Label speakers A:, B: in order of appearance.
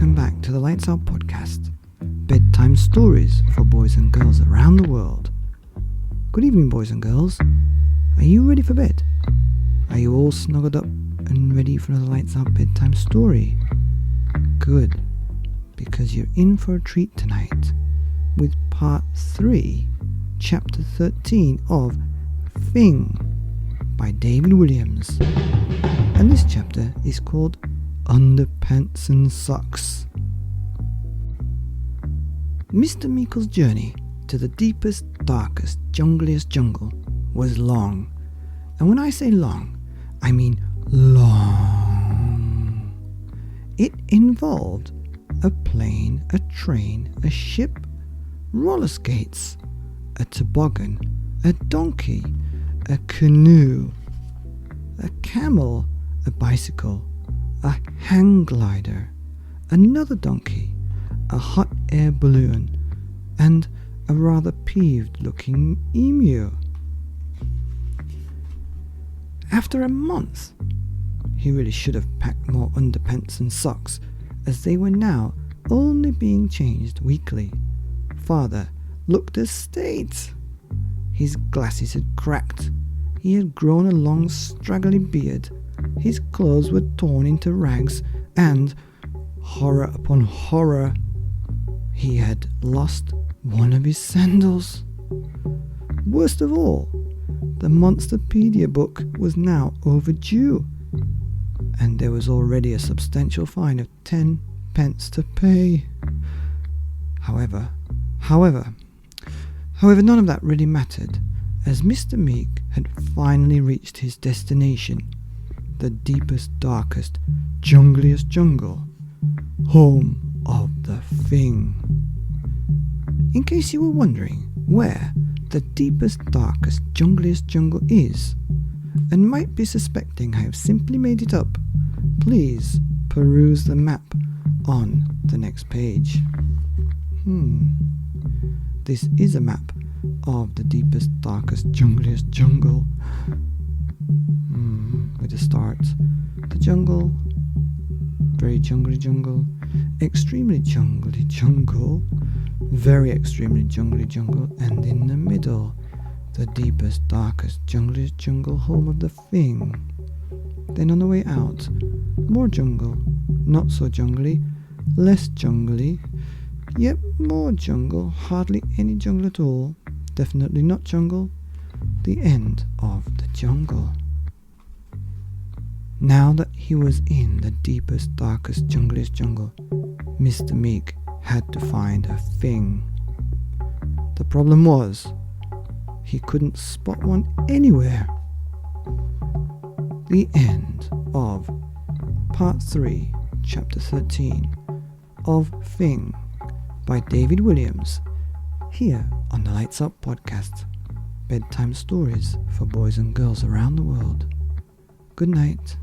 A: welcome back to the Lights Out podcast, bedtime stories for boys and girls around the world. Good evening, boys and girls. Are you ready for bed? Are you all snuggled up and ready for another Lights Out bedtime story? Good, because you're in for a treat tonight with part 3, chapter 13 of Fing by David Williams. And this chapter is called Underpants and Socks. Mr. Meikle's journey to the deepest, darkest, jungliest jungle was long. And when I say long, I mean long. It involved a plane, a train, a ship, roller skates, a toboggan, a donkey, a canoe, a camel, a bicycle, a hang glider, another donkey, a hot air balloon, and a rather peeved-looking emu. After a month, he really should have packed more underpants and socks, as they were now only being changed weekly. Father looked a state. His glasses had cracked. He had grown a long, straggly beard. His clothes were torn into rags, and, horror upon horror, he had lost one of his sandals. Worst of all, the Monsterpedia book was now overdue, and there was already a substantial fine of 10 pence to pay. However, none of that really mattered, as Mr. Meek had finally reached his destination, the deepest, darkest, jungliest jungle, home of the Fing. In case you were wondering where the deepest, darkest, jungliest jungle is, and might be suspecting I have simply made it up, please peruse the map on the next page. This is a map of the deepest, darkest, jungliest jungle. Where to start? The jungle, very jungly jungle, extremely jungly jungle, very extremely jungly jungle, and in the middle, the deepest, darkest, jungliest jungle, home of the Fing. Then on the way out, more jungle, not so jungly, less jungly, yet more jungle, hardly any jungle at all, definitely not jungle, the end of the jungle. Now that he was in the deepest, darkest, jungliest jungle, Mr. Meek had to find a Fing. The problem was, he couldn't spot one anywhere. The end of Part 3, Chapter 13 of Fing by David Williams, here on the Lights Up podcast, bedtime stories for boys and girls around the world. Good night.